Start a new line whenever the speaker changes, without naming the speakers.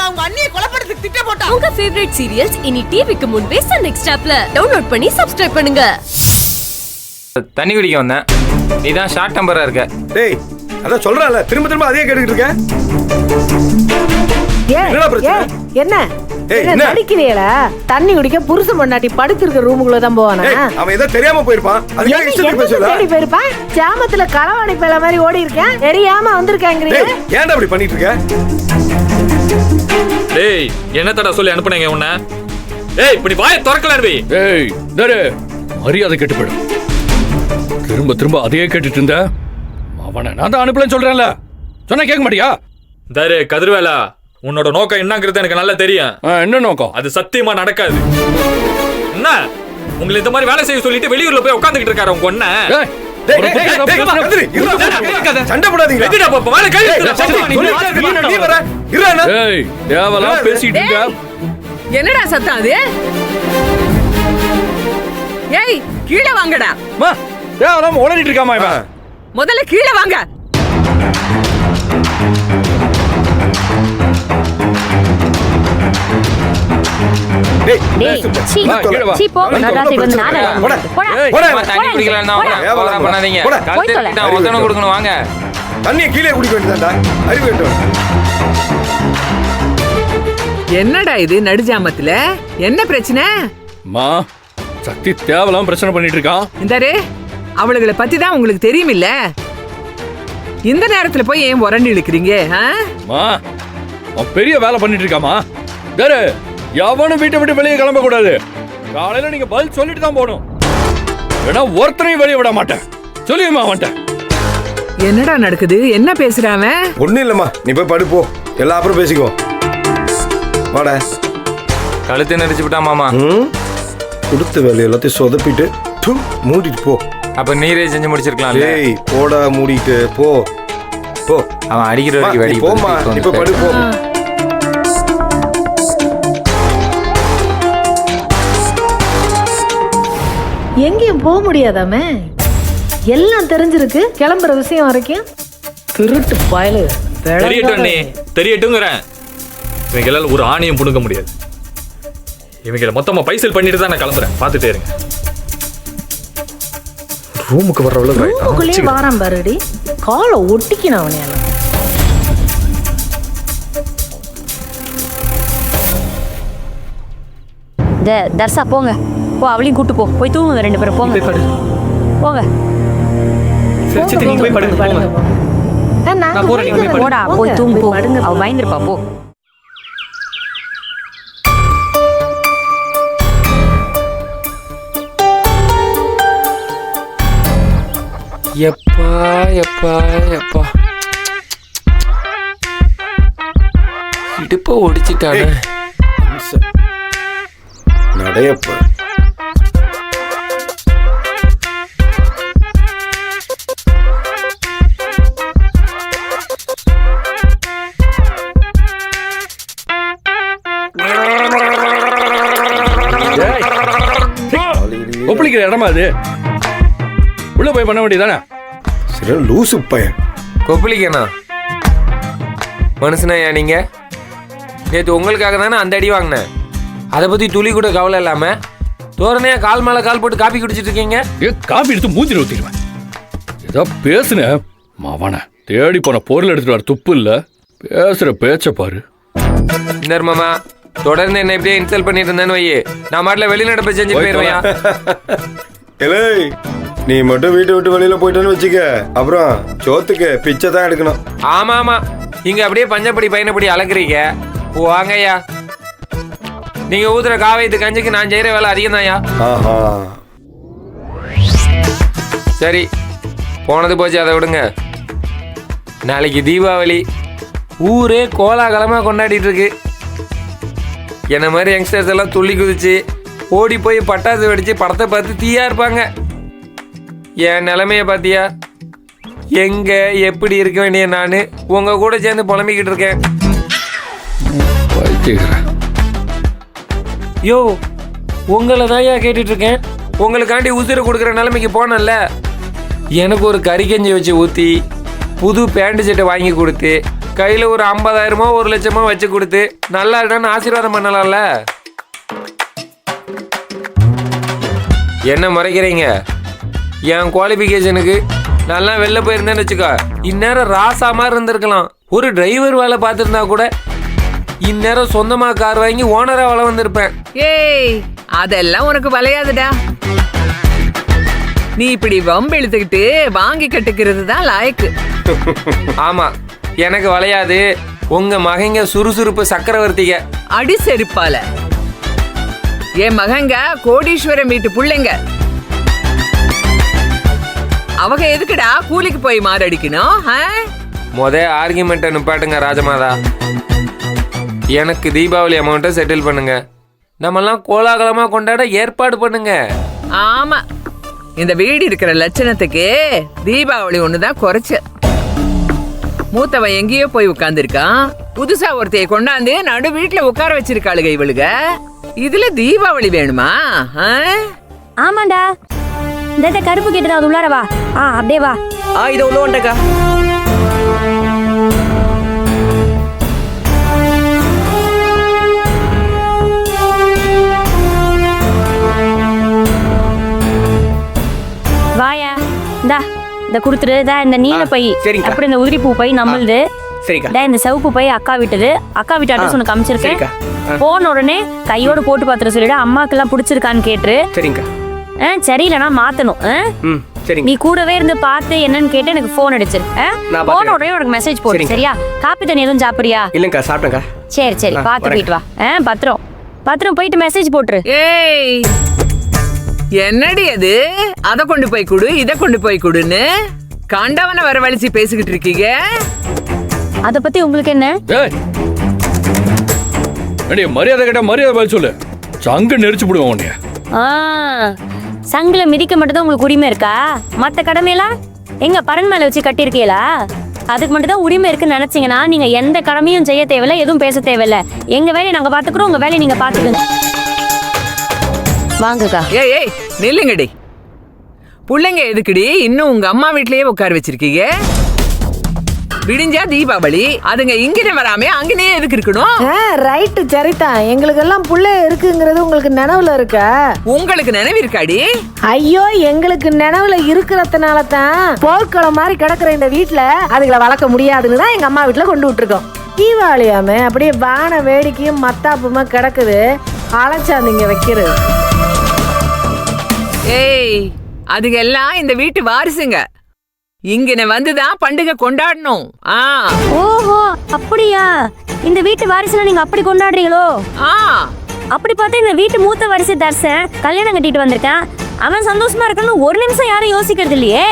அவங்க அண்ணியை கொலைப்படுறதுக்கு திட்டம் போட்டான்.
உங்க ஃபேவரட் சீரியல்ஸ் இனி டிவிக்கு முன்பே சன் நெக்ஸ்ட் ஆப்ல டவுன்லோட் பண்ணி சப்ஸ்கிரைப் பண்ணுங்க.
தண்ணி குடிக்க வந்தேன், நீதான் ஷார்ட் டெம்பரா இருக்க.
டேய் அதான் சொல்றேன்ல, திரும்ப திரும்ப அதே கேட்டுக்கிட்டு இருக்க. என்னடா பிரச்சனை?
என்ன
ஏய் என்ன
நடிக்கிறீங்களா? தண்ணி குடிக்க புருஷன் பொண்டாட்டி படுத்திருக்க ரூமுக்குள்ள தான் போவானா?
அவன் ஏதோ தெரியாம போயிருப்பான், அதுக்காக இஷ்டத்துக்கு பேசல.
தேடி போயிருப்பான். ஜாமத்துல களவாணி பேல மாதிரி ஓடி இருக்கேன், தெரியாம வந்திருக்காங்கறீங்க.
ஏன்டா அப்படி பண்ணிட்டு இருக்க?
டேய் என்னத்தடா சொல்லி அனுப்புனீங்க உன்னை? டேய் இப்படி வாயை திறக்கல அருவி.
ஏய் டேய் மரியாதை கெட்டு போய்டும். திரும்ப திரும்ப அதையே கேட்டுட்டு இருந்த. அவனை நான் தான் அனுப்பலன்னு சொல்றேன்ல, சொன்னா கேட்க மாட்டியா?
டேய் கதிர்வேலா, உன்னோட நோக்கம் என்னங்கிறது எனக்கு நல்லா தெரியும்.
என்ன நோக்கம்?
அது சத்தியமா நடக்காது. என்ன உங்களை இந்த மாதிரி வேலை செய்ய சொல்லிட்டு வெளியூர்ல போய் உட்கார்ந்துகிட்டு இருக்காரு உங்க ஒண்ண.
சண்டை போடாதீங்க.
பேசிட்டு இருக்க.
என்னடா சத்தம் அது? ஏய் கீழே வாங்கடா.
தேவலாம் ஓடிட்டு இருக்காமா இவன்?
முதல்ல கீழே வாங்க. என்னடா இது நடுஜாமத்துல? என்ன பிரச்சனை?
சக்தி தேவலாம் பிரச்சனை பண்ணிட்டு இருக்கான்.
இந்தாரு அவளுகளை பத்தி தான் உங்களுக்கு தெரியும் இல்ல? இந்த நேரத்துல போய் ஏன் உரண்டி இழுக்கிறீங்க?
பெரிய வேலை பண்ணிட்டு இருக்காமா. எவனும் வீட்டை விட்டு வெளியே கிளம்ப கூடாது. காலையில நீங்க பதில் சொல்லிட்டு தான் போகணும். ஏன்னா ஒருத்தனையும் வெளியே விட மாட்டேன். சொல்லியுமா அவன்கிட்ட.
என்னடா நடக்குது? என்ன பேசுறாம?
ஒண்ணும் இல்லம்மா, நீ போய் படுப்போ, எல்லா அப்புறம் பேசிக்கோ. வாடா.
கழுத்து நடிச்சு விட்டா மாமா.
கொடுத்த வேலை எல்லாத்தையும் சொதப்பிட்டு மூடிட்டு போ.
அப்ப நீரே செஞ்சு முடிச்சிருக்கலாம்.
ஏய் போடா, மூடிட்டு போ போ.
அவன் அடிக்கிற வரைக்கும் வெடி
போமா, இப்ப படுப்போ.
எங்கேயும் போக முடியாதாமே, எல்லாம் தெரிஞ்சிருக்கு. கிளம்புற விஷயம் வரைக்கும் திருட்டு பயலு.
தெரியட்டுங்கிறேன். இவங்களால ஒரு ஆணியம் புடுங்க முடியாது. இவங்களை மொத்தமா பைசல் பண்ணிட்டு தான் நான் கிளம்புறேன். பாத்துட்டே இருங்க. ரூமுக்கு
ரூமுக்குள்ளே வாரம் பாருடி, காலை ஒட்டிக்கணும் அவனையால.
தர்சா போங்க, போ அவளையும் கூட்டு போ. போய் தூங்குங்க ரெண்டு பேரும். போங்க போங்க. போடா போய் தூங்கு போ. அவ பயந்துருப்பா போ.
எப்பா எப்பா எப்பா இடுப்ப ஒடிச்சிட்டானே.
நடையப்பா
ஒப்பளிக்கிற இடமா அது? உள்ள போய் பண்ண வேண்டியதானே?
சரி லூசு பையன்.
கொப்பளிக்கணும் மனுஷனா நீங்க? நேற்று உங்களுக்காக தானே அந்த அடி வாங்கினேன். அதை பத்தி துளி கூட கவலை இல்லாம தோரணையா கால் மேல கால் போட்டு காப்பி குடிச்சிட்டு இருக்கீங்க.
காப்பி எடுத்து மூஞ்சில ஊத்திடுவேன். ஏதோ பேசுன அவனை தேடி போன பொருள் எடுத்துட்டு வர துப்பு இல்ல. பேசுற பேச்ச பாரு.
மாமா தொடர்ந்து என்ன இப்படியே இன்சல்ட் பண்ணிட்டு இருந்தேன்னு வையே, நான் மாட்டில வெளிநடப்பு செஞ்சு போயிருவையா?
நீ மட்டும் வீட்டை விட்டு வெளியில போயிட்டேன்னு வச்சுக்க, அப்புறம் சோத்துக்கு பிச்சை தான் எடுக்கணும்.
ஆமா ஆமா, இங்க அப்படியே பஞ்சப்படி பையனப்படி அலக்குறீங்க. வாங்கய்யா, நீங்க ஊதுற காவையத்து கஞ்சிக்கு நான் செய்யற வேலை அதிகம் தான்யா. சரி போனது போச்சு, அதை விடுங்க. நாளைக்கு தீபாவளி, ஊரே கோலாகலமா கொண்டாடிட்டு இருக்கு. என்ன மாதிரி யங்ஸ்டர்ஸ் எல்லாம் துள்ளி குதிச்சு ஓடி போய் பட்டாசு வெடிச்சு படத்தை பார்த்து தீயா இருப்பாங்க. என் நிலைமைய பாத்தியா? எங்க எப்படி இருக்க வேண்டிய நானு உங்க கூட சேர்ந்து புலம்பிக்கிட்டு இருக்கேன். யோ உங்களை தான் கேட்டுட்டு இருக்கேன். உங்களுக்காண்டி உசுரை கொடுக்குற நிலைமைக்கு போனல. எனக்கு ஒரு கறி கஞ்சி வச்சு ஊற்றி புது பேண்ட் சட்டை வாங்கி கொடுத்து கையில் ஒரு 50,000மோ 1,00,000மோ வச்சு கொடுத்து நல்லா இருடான்னு ஆசீர்வாதம் பண்ணலாம்ல. என்ன முறைக்கிறீங்க? என் குவாலிஃபிகேஷனுக்கு நல்லா வெளில போயிருந்தேன்னு வச்சுக்கோ, இந்நேரம் ராசா மாதிரி இருந்திருக்கலாம். ஒரு டிரைவர் வேலை பார்த்துருந்தா கூட இந்நேரம் சொந்தமா கார் வாங்கி ஓனரா வேலை வந்திருப்பேன்.
ஏய், அதெல்லாம் உனக்கு வளையாதுடா. நீ இப்படி வம்பு இழுத்துக்கிட்டு வாங்கி கட்டுக்கிறது தான் லாயக்கு.
ஆமா, எனக்கு வளையாது. உங்க மகங்க சுறுசுறுப்பு சக்கரவர்த்திக.
அடி செருப்பால. என் மகங்க கோடீஸ்வரம் வீட்டு புள்ளைங்க. அவங்க எதுக்குடா கூலிக்கு போய் மாரடிக்கணும்?
ஆர்கியூமெண்ட்டை நிப்பாட்டுங்க ராஜமாதா. எனக்கு தீபாவளி அமௌண்ட்டை செட்டில் பண்ணுங்க. நம்மெல்லாம் கோலாகலமா கொண்டாட ஏற்பாடு பண்ணுங்க.
ஆமா, இந்த வீடு இருக்கிற லட்சணத்துக்கு தீபாவளி ஒண்ணுதான் குறைச்ச. மூத்தவன் எங்கேயோ போய் உட்கார்ந்துருக்கான். புதுசா ஒருத்தைய கொண்டாந்து நடு வீட்டுல உட்கார வச்சிருக்காளுங்க இவளுக. இதுல தீபாவளி வேணுமா?
ஆமாண்டா, இந்த கருப்பு கேட்டுதான் அது உள்ளார வா. அப்படியே வா.
இதை உள்ள வந்துட்டக்கா.
வாயா, இந்தா இந்த குடுத்துரு. இந்த நீல பை,
சரிங்கக்கா.
அப்புறம் இந்த உதிரி பூ பை நம்மளுது.
சரிக்கா.
இந்த சிவப்பு பை அக்கா விட்டது. அக்கா வீட்டு அட்ரஸ் உனக்கு அமைச்சிருக்கேன். போன உடனே கையோட போட்டு பாத்துற சொல்லிடு. அம்மாக்கு எல்லாம் பிடிச்சிருக்கான்னு கேட்டு.
சரிங்கக்கா.
சரி, இல்லைனா மாத்தணும்.
சரிங்க.
நீ கூடவே இருந்து பார்த்து என்னன்னு கேட்டு எனக்கு போன் அடிச்சிரு. போன உடனே உனக்கு மெசேஜ் போடு. சரியா? காப்பி தண்ணி எதுவும் சாப்பிடுறியா?
இல்லங்கா, சாப்பிட்டேன்க்கா.
சரி சரி, பார்த்து போயிட்டு வா. பத்திரம் பத்திரம் போயிட்டு மெசேஜ் போட்டுரு.
ஏய், என்னடி அது? அத கொண்டு போய் கொடு, இத கொண்டு போய் கொடுன்னு கண்டவன வரவழைச்சு பேசிக்கிட்டு இருக்கீங்க.
அத பத்தி உங்களுக்கு என்ன?
மரியாதை கேட்டா மரியாதை பதில் சொல்லு. சங்கு நெரிச்சு போடுவோம் உன்னைய.
சங்குல மிதிக்க மட்டும் தான் உங்களுக்கு உரிமை இருக்கா? மத்த கடமையெல்லாம் எங்க பரன் மேல வச்சு கட்டியிருக்கீங்களா? அதுக்கு மட்டும் தான் உரிமை இருக்குன்னு நினைச்சீங்கன்னா நீங்க எந்த கடமையும் செய்ய தேவையில்ல, எதுவும் பேச தேவையில்ல. எங்க வேலையை நாங்க பாத்துக்கிறோம், உங்க வேலையை நீங்க பாத்துக்கோங்க. வாங்கக்கா.
ஏய் ஏய், நில்லுங்கடி. புள்ளைங்க எதுக்குடி இன்னும் உங்க அம்மா வீட்லயே உட்கார வச்சிருக்கீங்க? விடிஞ்சா தீபாவளி, அதுங்க இங்கே வராம அங்கனே எதுக்கு இருக்கணும்?
ரைட்டு, சரிதான். எங்களுக்கு எல்லாம் புள்ள இருக்குங்கிறது உங்களுக்கு நினைவுல இருக்கா?
உங்களுக்கு நினைவு இருக்காடி?
ஐயோ, எங்களுக்கு நினைவுல இருக்கிறதுனால தான் போர்க்களம் மாதிரி கிடக்குற இந்த வீட்டுல அதுகளை வளர்க்க முடியாதுன்னு தான் எங்க அம்மா வீட்டுல கொண்டு விட்டுருக்கோம். தீபாவளியாம அப்படியே வான வேடிக்கையும் மத்தாப்புமா கிடக்குது. அழைச்சாந்தீங்க வைக்கிறது.
ஏய், அதுங்க எல்லாம் இந்த வீட்டு வாரிசுங்க. இங்கன வந்துதான் பண்டிகை கொண்டாடணும்.
ஓஹோ, அப்படியா? இந்த வீட்டு வாரிசுல நீங்க அப்படி கொண்டாடுறீங்களோ? அப்படி பார்த்தா இந்த வீட்டு மூத்த வாரிசு தர்சன் கல்யாணம் கட்டிட்டு வந்திருக்கேன். அவன் சந்தோஷமா இருக்கணும்னு ஒரு நிமிஷம் யாரும் யோசிக்கிறது இல்லையே.